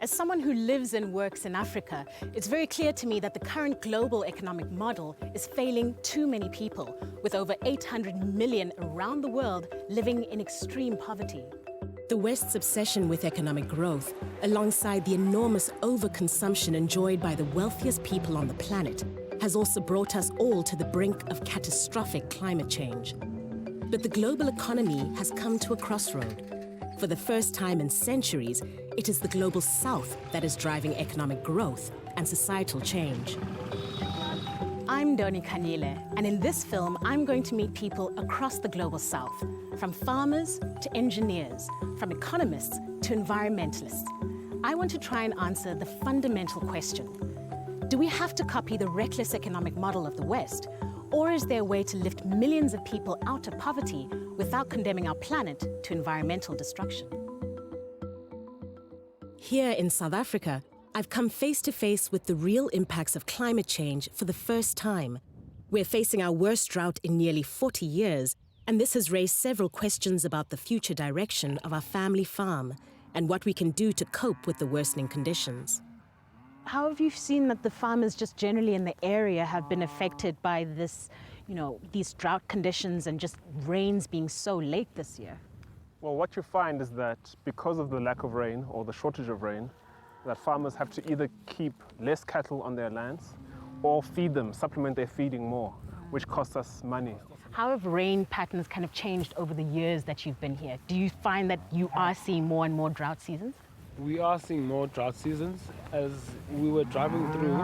As someone who lives and works in Africa, it's very clear to me that the current global economic model is failing too many people, with over 800 million around the world living in extreme poverty. The West's obsession with economic growth, alongside the enormous overconsumption enjoyed by the wealthiest people on the planet, has also brought us all to the brink of catastrophic climate change. But the global economy has come to a crossroad. For the first time in centuries, it is the global South that is driving economic growth and societal change. I'm Doni Kanyile, and in this film, I'm going to meet people across the global South, from farmers to engineers, from economists to environmentalists. I want to try and answer the fundamental question: do we have to copy the reckless economic model of the West, or is there a way to lift millions of people out of poverty without condemning our planet to environmental destruction? Here in South Africa, I've come face to face with the real impacts of climate change for the first time. We're facing our worst drought in nearly 40 years, and this has raised several questions about the future direction of our family farm and what we can do to cope with the worsening conditions. How have you seen that the farmers just generally in the area have been affected by this, these drought conditions and just rains being so late this year? Well, what you find is that because of the lack of rain or the shortage of rain, that farmers have to either keep less cattle on their lands or feed them, supplement their feeding more, which costs us money. How have rain patterns kind of changed over the years that you've been here? Do you find that you are seeing more and more drought seasons? We are seeing more drought seasons. As we were driving through,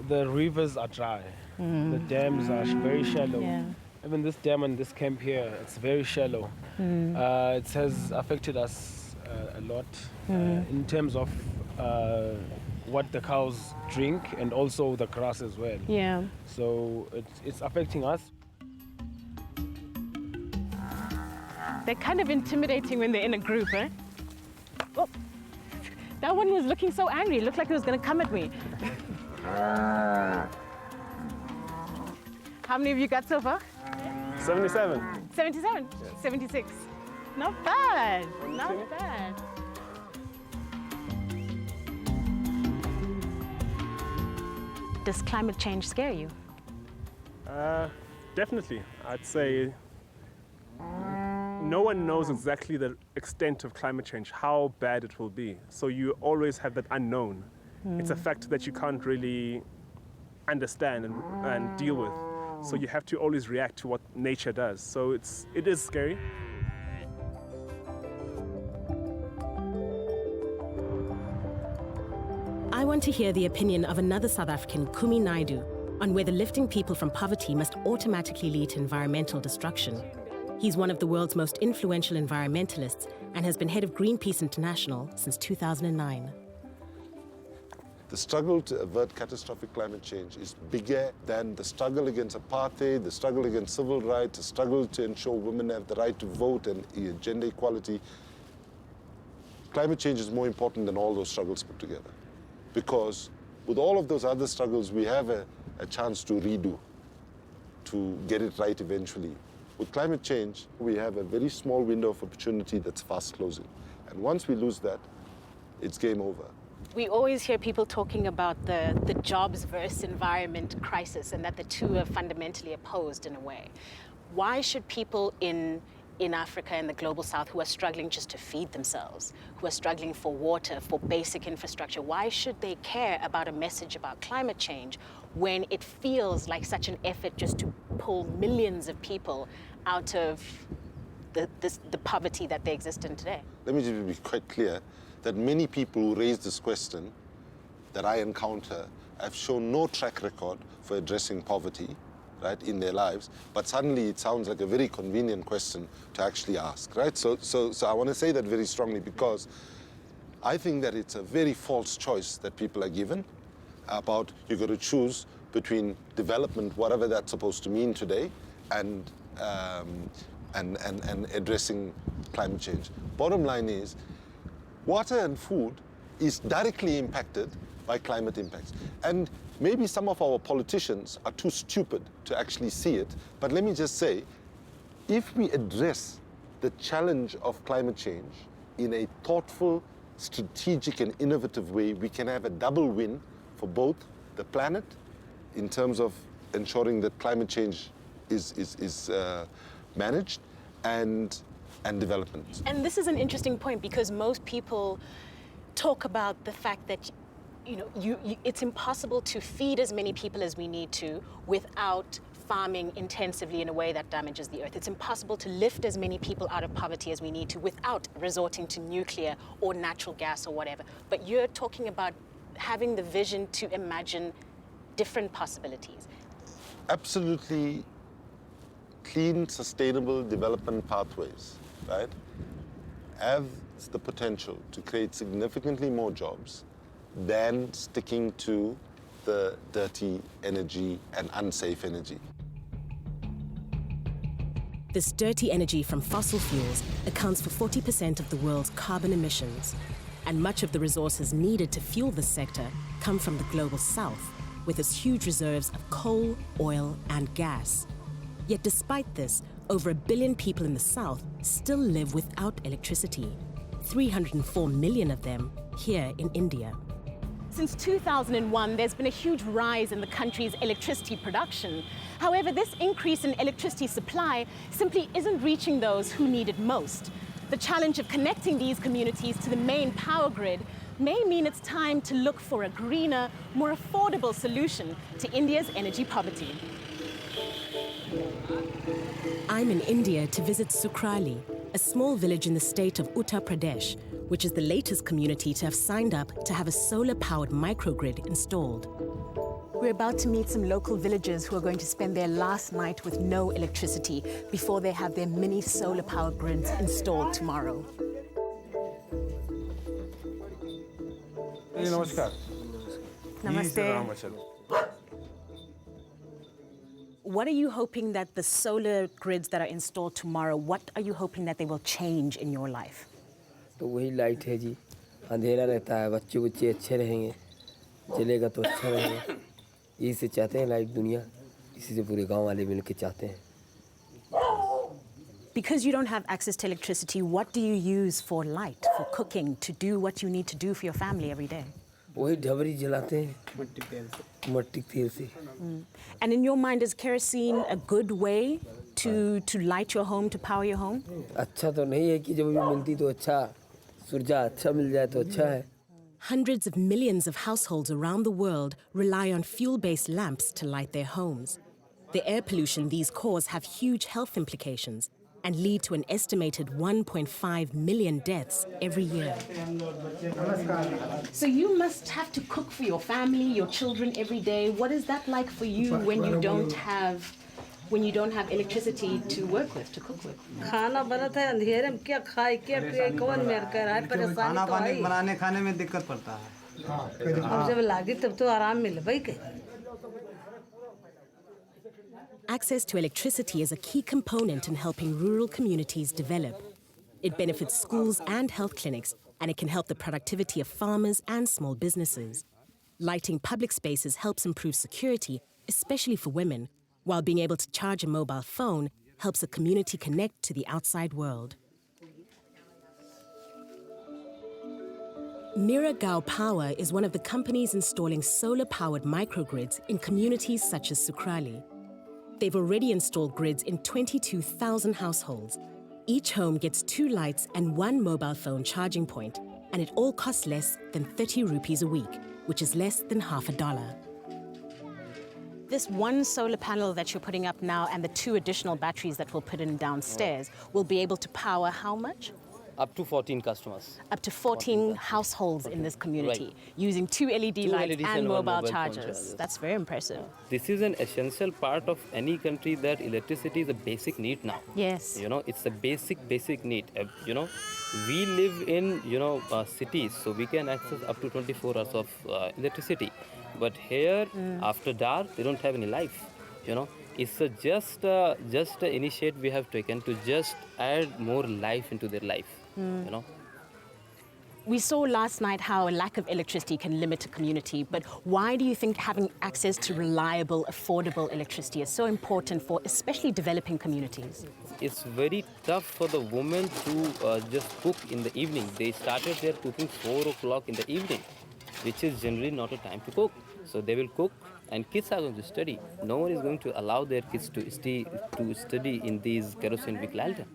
the rivers are dry. The dams are very shallow. Yeah. Even this dam and this camp here, it's very shallow. It has affected us a lot in terms of what the cows drink and also the grass as well. Yeah. So it's affecting us. They're kind of intimidating when they're in a group, eh? Oh, that one was looking so angry. It looked like it was going to come at me. How many of you got so far? 77. 77? Yes. 76. Not bad. Not bad. Does climate change scare you? Definitely. I'd say no one knows exactly the extent of climate change, how bad it will be. So you always have that unknown. It's a fact that you can't really understand and deal with. So you have to always react to what nature does. So it is scary. I want to hear the opinion of another South African, Kumi Naidu, on whether lifting people from poverty must automatically lead to environmental destruction. He's one of the world's most influential environmentalists and has been head of Greenpeace International since 2009. The struggle to avert catastrophic climate change is bigger than the struggle against apartheid, the struggle against civil rights, the struggle to ensure women have the right to vote and gender equality. Climate change is more important than all those struggles put together. Because with all of those other struggles, we have a chance to redo, to get it right eventually. With climate change, we have a very small window of opportunity that's fast closing. And once we lose that, it's game over. We always hear people talking about the jobs versus environment crisis and that the two are fundamentally opposed in a way. Why should people in Africa and the global South who are struggling just to feed themselves, who are struggling for water, for basic infrastructure, why should they care about a message about climate change when it feels like such an effort just to pull millions of people out of the poverty that they exist in today? Let me just be quite clear that many people who raise this question that I encounter have shown no track record for addressing poverty, right, in their lives, but suddenly it sounds like a very convenient question to actually ask, right? So I want to say that very strongly because I think that it's a very false choice that people are given about you've got to choose between development, whatever that's supposed to mean today, and addressing climate change. Bottom line is, water and food is directly impacted by climate impacts. And maybe some of our politicians are too stupid to actually see it, but let me just say, if we address the challenge of climate change in a thoughtful, strategic and innovative way, we can have a double win for both the planet in terms of ensuring that climate change is managed and development. And this is an interesting point because most people talk about the fact that it's impossible to feed as many people as we need to without farming intensively in a way that damages the earth. It's impossible to lift as many people out of poverty as we need to without resorting to nuclear or natural gas or whatever. But you're talking about having the vision to imagine different possibilities. Absolutely clean, sustainable development pathways, right, have the potential to create significantly more jobs than sticking to the dirty energy and unsafe energy. This dirty energy from fossil fuels accounts for 40% of the world's carbon emissions. And much of the resources needed to fuel this sector come from the global south, with its huge reserves of coal, oil, and gas. Yet despite this, over 1 billion people in the south still live without electricity. 304 million of them here in India. Since 2001, there's been a huge rise in the country's electricity production. However, this increase in electricity supply simply isn't reaching those who need it most. The challenge of connecting these communities to the main power grid may mean it's time to look for a greener, more affordable solution to India's energy poverty. I'm in India to visit Sukrali, a small village in the state of Uttar Pradesh, which is the latest community to have signed up to have a solar-powered microgrid installed. We're about to meet some local villagers who are going to spend their last night with no electricity before they have their mini solar-powered grids installed tomorrow. Namaskar. Namaste. What are you hoping that the solar grids that are installed tomorrow, what are you hoping that they will change in your life? तो वही light है जी, अंधेरा रहता है, बच्चे अच्छे रहेंगे, जलेगा तो अच्छा रहेगा, यही से चाहते हैं लाइट दुनिया, इसी से पूरे गांव वाले मिलके चाहते हैं. Because you don't have access to electricity, what do you use for light, for cooking, to do what you need to do for your family every day? वही ढबरी जलाते हैं, मट्टी तेल से. And in your mind, is kerosene a good way to light your home, to power your home? अच्छा तो नहीं है कि जब भी मिलती तो अच्छा, सुरजा अच्छा मिल जाए तो अच्छा है. Hundreds of millions of households around the world rely on fuel-based lamps to light their homes. The air pollution these cause have huge health implications and lead to an estimated 1.5 million deaths every year. So you must have to cook for your family, your children every day. What is that like for you when you don't have electricity to work with, to cook with? खाना बनता है अंधेरे में क्या खाए क्या पिए कौन मेर कर रहा है परेशानी तो आई बनाने खाने में दिक्कत पड़ता है अब जब लागी तब तो आराम मिले भाई के Access to electricity is a key component in helping rural communities develop. It benefits schools and health clinics, and it can help the productivity of farmers and small businesses. Lighting public spaces helps improve security, especially for women, while being able to charge a mobile phone helps a community connect to the outside world. Miragao Power is one of the companies installing solar-powered microgrids in communities such as Sukrali. They've already installed grids in 22,000 households. Each home gets 2 lights and 1 mobile phone charging point, and it all costs less than 30 rupees a week, which is less than $50. This one solar panel that you're putting up now and the 2 additional batteries that we'll put in downstairs will be able to power how much? Up to 14 customers. Up to 14 households in this community, Right. using 2 LED lights LEDs and one mobile phone chargers. That's very impressive. This is an essential part of any country that electricity is a basic need now. Yes. You know, it's a basic need. We live in, cities, so we can access up to 24 hours of electricity. But here, after dark, they don't have any life, It's just an initiative we have taken to just add more life into their life, We saw last night how a lack of electricity can limit a community, but why do you think having access to reliable, affordable electricity is so important for especially developing communities? It's very tough for the women to just cook in the evening. They started their cooking 4 o'clock in the evening, which is generally not a time to cook. So they will cook and kids are going to study. No one is going to allow their kids to study in these kerosene vehicle lanterns.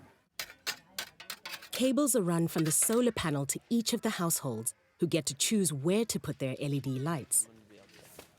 Cables are run from the solar panel to each of the households, who get to choose where to put their LED lights.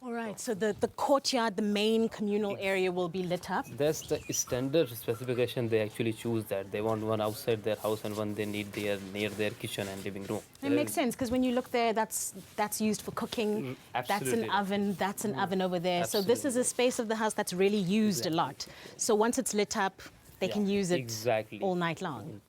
All right, so the courtyard, the main communal area will be lit up? That's the standard specification. They actually choose that. They want one outside their house and one they need near their kitchen and living room. It makes sense, because when you look there, that's used for cooking. Absolutely. That's an oven, that's an oven over there. Absolutely. So this is a space of the house that's really used a lot. So once it's lit up, they can use it all night long.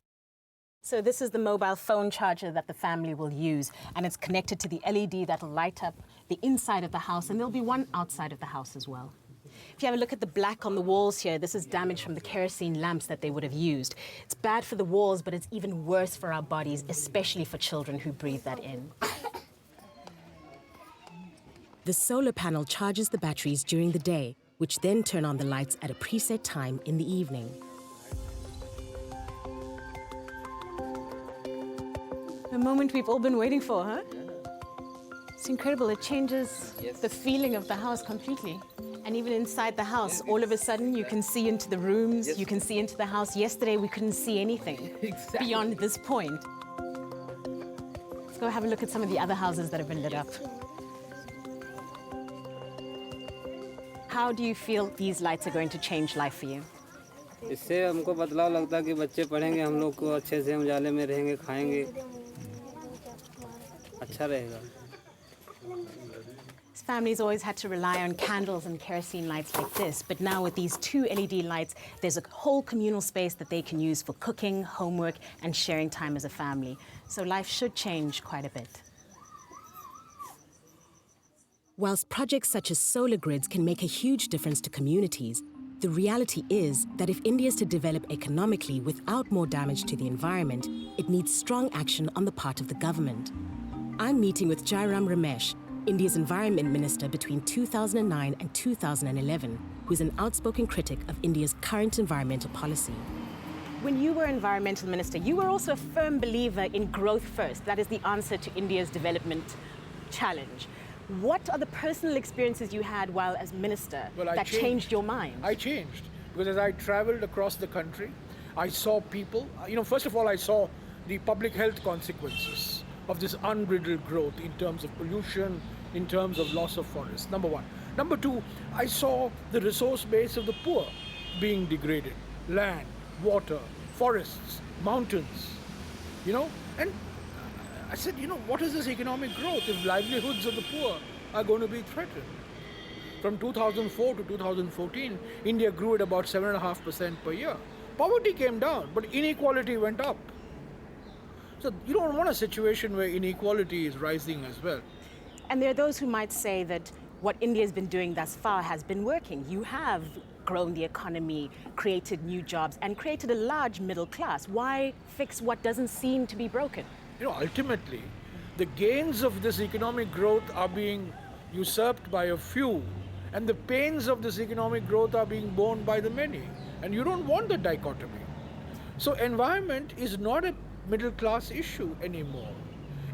So this is the mobile phone charger that the family will use, and it's connected to the LED that will light up the inside of the house, and there'll be one outside of the house as well. If you have a look at the black on the walls here, this is damage from the kerosene lamps that they would have used. It's bad for the walls, but it's even worse for our bodies, especially for children who breathe that in. The solar panel charges the batteries during the day, which then turn on the lights at a preset time in the evening. The moment we've all been waiting for, huh? It's incredible. It changes the feeling of the house completely. And even inside the house, all of a sudden you can see into the rooms, you can see into the house. Yesterday we couldn't see anything beyond this point. Let's go have a look at some of the other houses that have been lit up. How do you feel these lights are going to change life for you? इससे हमको बदलाव लगता है कि बच्चे पढ़ेंगे, हम लोग को अच्छे से हम उजाले में रहेंगे, खाएंगे, अच्छा रहेगा. Families always had to rely on candles and kerosene lights like this, but now with these 2 LED lights, there's a whole communal space that they can use for cooking, homework, and sharing time as a family. So life should change quite a bit. Whilst projects such as solar grids can make a huge difference to communities, the reality is that if India is to develop economically without more damage to the environment, it needs strong action on the part of the government. I'm meeting with Jairam Ramesh, India's Environment Minister between 2009 and 2011, who's an outspoken critic of India's current environmental policy. When you were Environmental Minister, you were also a firm believer in growth first. That is the answer to India's development challenge. What are the personal experiences you had while as minister that changed your mind? I changed because as I traveled across the country, I saw people, first of all, I saw the public health consequences of this unbridled growth in terms of pollution, in terms of loss of forests, number one. Number two, I saw the resource base of the poor being degraded. Land, water, forests, mountains, and I said, what is this economic growth if livelihoods of the poor are going to be threatened? From 2004 to 2014, India grew at about 7.5% per year. Poverty came down, but inequality went up. So you don't want a situation where inequality is rising as well. And there are those who might say that what India has been doing thus far has been working. You have grown the economy, created new jobs, and created a large middle class. Why fix what doesn't seem to be broken? Ultimately, the gains of this economic growth are being usurped by a few, and the pains of this economic growth are being borne by the many. And you don't want the dichotomy. So environment is not a middle class issue anymore.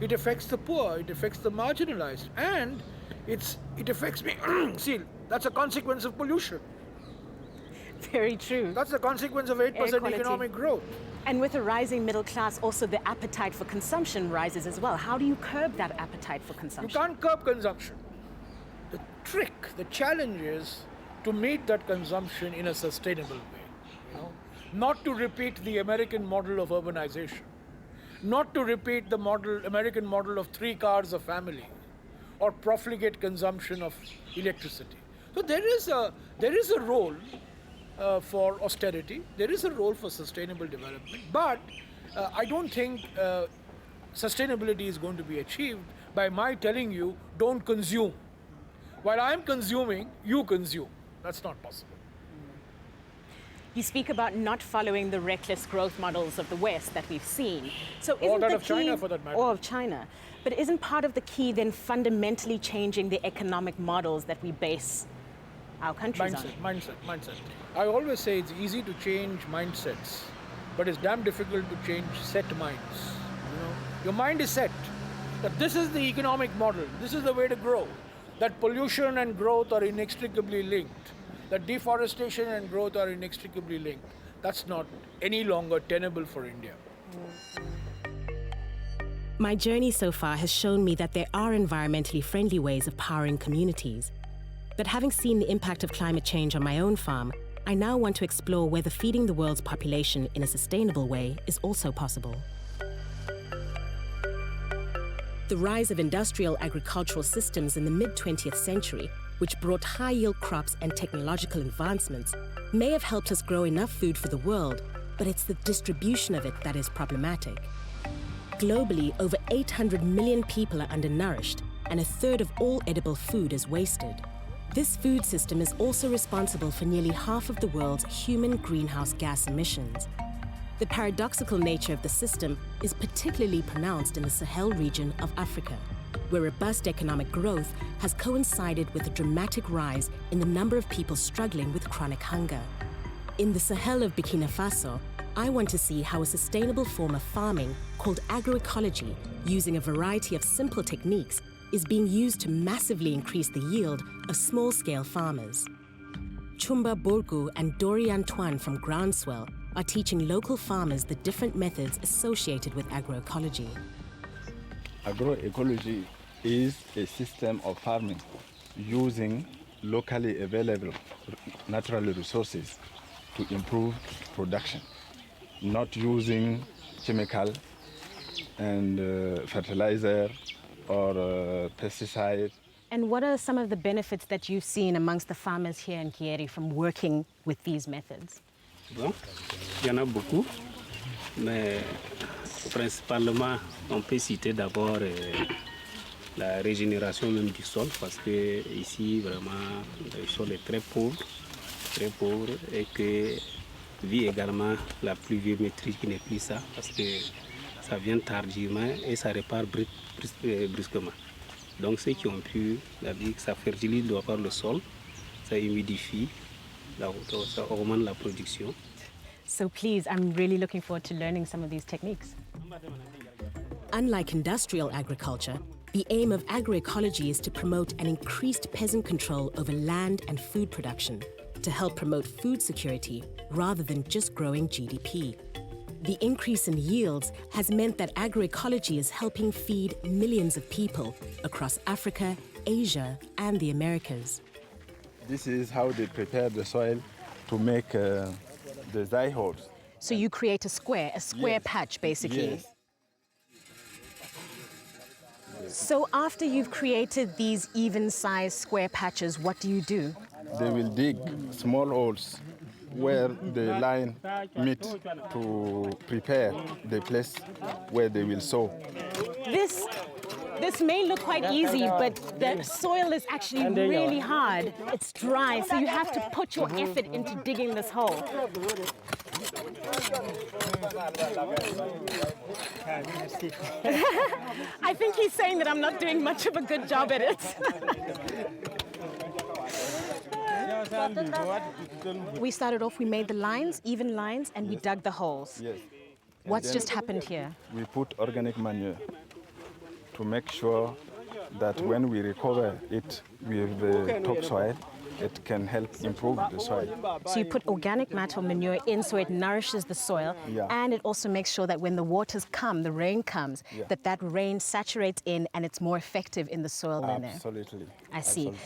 It affects the poor, it affects the marginalized, and it affects me. See, that's a consequence of pollution. Very true. That's the consequence of 8% economic growth. And with a rising middle class, also the appetite for consumption rises as well. How do you curb that appetite for consumption? You can't curb consumption. The trick, the challenge is to meet that consumption in a sustainable way. Not to repeat the American model of urbanization. Not to repeat the American model of 3 cars a family or profligate consumption of electricity. So there is a role for austerity, there is a role for sustainable development, but I don't think sustainability is going to be achieved by my telling you, don't consume. While I'm consuming, you consume. That's not possible. You speak about not following the reckless growth models of the West that we've seen. So Or isn't that the of China, key- for that matter. Or of China. But isn't part of the key then fundamentally changing the economic models that we base our countries on? Mindset. I always say it's easy to change mindsets, but it's damn difficult to change set minds. You know, your mind is set that this is the economic model, this is the way to grow, that pollution and growth are inextricably linked, that deforestation and growth are inextricably linked. That's not any longer tenable for India. My journey so far has shown me that there are environmentally friendly ways of powering communities. But having seen the impact of climate change on my own farm, I now want to explore whether feeding the world's population in a sustainable way is also possible. The rise of industrial agricultural systems in the mid-20th century, which brought high-yield crops and technological advancements, may have helped us grow enough food for the world, but it's the distribution of it that is problematic. Globally, over 800 million people are undernourished, and a third of all edible food is wasted. This food system is also responsible for nearly half of the world's human greenhouse gas emissions. The paradoxical nature of the system is particularly pronounced in the Sahel region of Africa, where robust economic growth has coincided with a dramatic rise in the number of people struggling with chronic hunger. In the Sahel of Burkina Faso, I want to see how a sustainable form of farming called agroecology, using a variety of simple techniques, is being used to massively increase the yield of small-scale farmers. Chumba Borgu and Dori Antoine from Groundswell are teaching local farmers the different methods associated with agroecology. Agroecology is a system of farming using locally available natural resources to improve production, not using chemical and fertilizer or pesticide. And what are some of the benefits that you've seen amongst the farmers here in Kieri from working with these methods? Bon, il y en a beaucoup, mais principalement, on peut citer d'abord la régénération même du sol, parce que ici, vraiment, le sol est très pauvre, et que vit également la pluviométrie qui n'est plus ça, parce que ça vient tardivement et ça repart brusquement. Donc ceux qui ont pu, ça fertilise d'abord le sol, ça humidifie, ça augmente la production. So please, I'm really looking forward to learning some of these techniques. Unlike industrial agriculture, the aim of agroecology is to promote an increased peasant control over land and food production, to help promote food security rather than just growing GDP. The increase in yields has meant that agroecology is helping feed millions of people across Africa, Asia, and the Americas. This is how they prepare the soil to make the zygotes. So you create a square Yes. patch, basically. Yes. So after you've created these even-sized square patches, what do you do? They will dig small holes where the line meet to prepare the place where they will sow. This may look quite easy, but the soil is actually really hard. It's dry, so you have to put your effort into digging this hole. I think he's saying that I'm not doing much of a good job at it. We started off, we made the lines, even lines, and we dug the holes. Yes. What's just happened here? We put organic manure to make sure that when we recover it with the topsoil, it can help improve the soil. So you put organic matter manure in so it nourishes the soil, Yeah. and it also makes sure that when the waters come, the rain comes, Yeah. that rain saturates in and it's more effective in the soil than there. Absolutely. I see. Absolutely.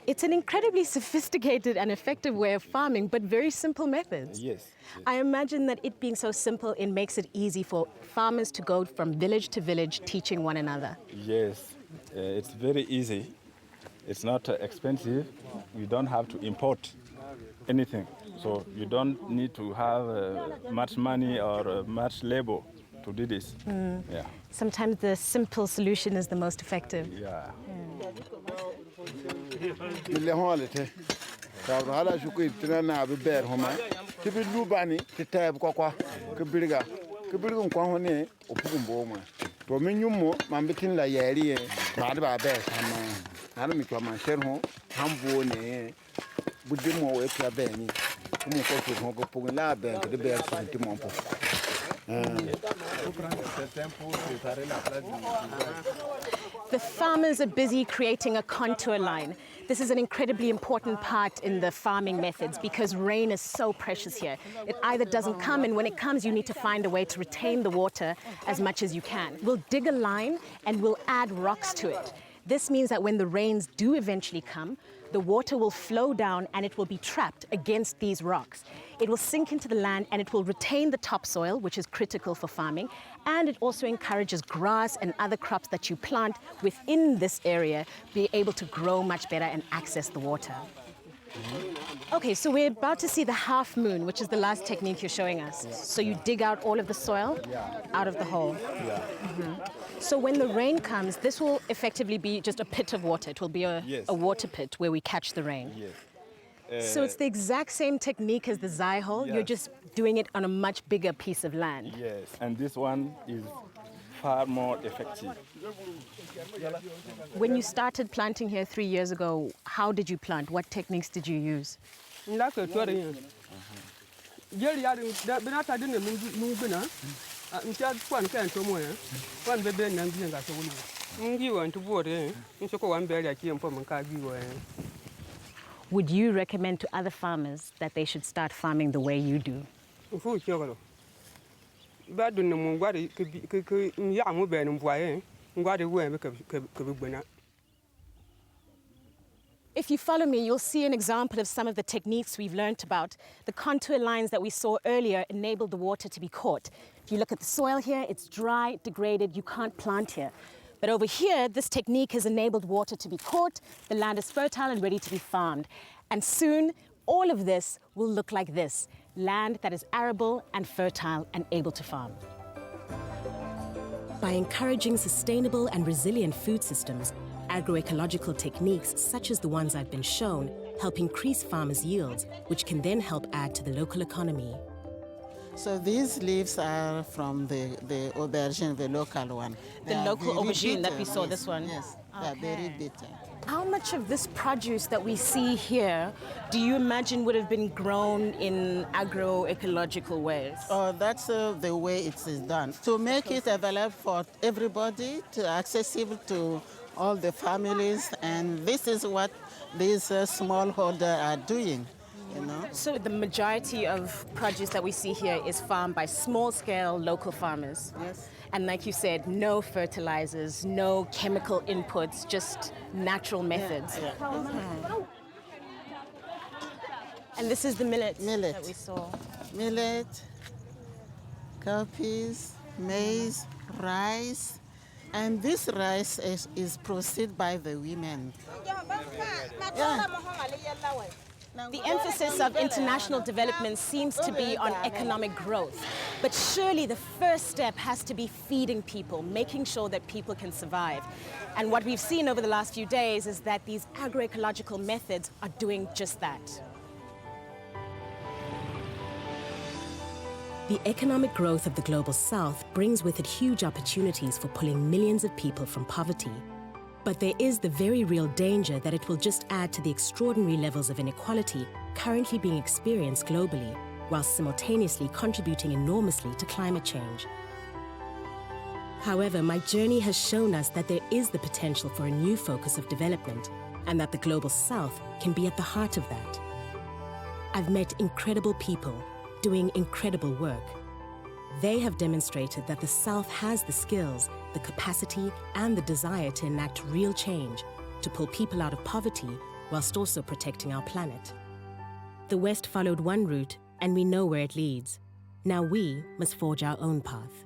It's an incredibly sophisticated and effective way of farming, but very simple methods. Yes. I imagine that it being so simple, it makes it easy for farmers to go from village to village teaching one another. Yes, it's very easy. It's not expensive. You don't have to import anything. So you don't need to have much money or much labor to do this. Yeah. Sometimes the simple solution is the most effective. Yeah. Ile hon lite. Ta hala shu ko ibtina na be ber homa. Tibi lubani titab kwa kibiriga kwa hone opugumbo ma. To menyumo mambitin la yari ba ba be sama. Hanu mi kwa mancherho hambo ne budimo we kwa be ni. Kumu ko ko pugun la be de be santi mompo. The farmers are busy creating a contour line. This is an incredibly important part in the farming methods because rain is so precious here. It either doesn't come, and when it comes, you need to find a way to retain the water as much as you can. We'll dig a line and we'll add rocks to it. This means that when the rains do eventually come, the water will flow down and it will be trapped against these rocks. It will sink into the land and it will retain the topsoil, which is critical for farming, and it also encourages grass and other crops that you plant within this area be able to grow much better and access the water. Okay, so we're about to see the half moon, which is the last technique you're showing us. So you dig out all of the soil out of the hole. So when the rain comes, this will effectively be just a pit of water. It will be a water pit where we catch the rain. So it's the exact same technique as the zai hole. You're just doing it on a much bigger piece of land. Yes, and this one is far more effective. When you started planting here 3 years ago, how did you plant? What techniques did you use? Would you recommend to other farmers that they should start farming the way you do? If you follow me, you'll see an example of some of the techniques we've learned about. The contour lines that we saw earlier enabled the water to be caught. If you look at the soil here, it's dry, degraded, you can't plant here. But over here, this technique has enabled water to be caught, the land is fertile and ready to be farmed. And soon, all of this will look like this, land that is arable and fertile and able to farm. By encouraging sustainable and resilient food systems, agroecological techniques such as the ones I've been shown help increase farmers' yields, which can then help add to the local economy. So these leaves are from the aubergine, the local one. The local aubergine that we saw, this one? Yes, they are very bitter. How much of this produce that we see here do you imagine would have been grown in agroecological ways? Oh, that's the way it is done. To make it available for everybody, to accessible to all the families, and this is what these smallholders are doing. You know? So the majority of produce that we see here is farmed by small-scale local farmers. Yes. And like you said, no fertilizers, no chemical inputs, just natural methods. Yeah. And this is the millet that we saw. Millet, cowpeas, maize, rice. And this rice is processed by the women. The emphasis of international development seems to be on economic growth. But surely the first step has to be feeding people, making sure that people can survive. And what we've seen over the last few days is that these agroecological methods are doing just that. The economic growth of the Global South brings with it huge opportunities for pulling millions of people from poverty. But there is the very real danger that it will just add to the extraordinary levels of inequality currently being experienced globally, while simultaneously contributing enormously to climate change. However, my journey has shown us that there is the potential for a new focus of development, and that the Global South can be at the heart of that. I've met incredible people doing incredible work. They have demonstrated that the South has the skills, the capacity, and the desire to enact real change, to pull people out of poverty whilst also protecting our planet. The West followed one route, and we know where it leads. Now we must forge our own path.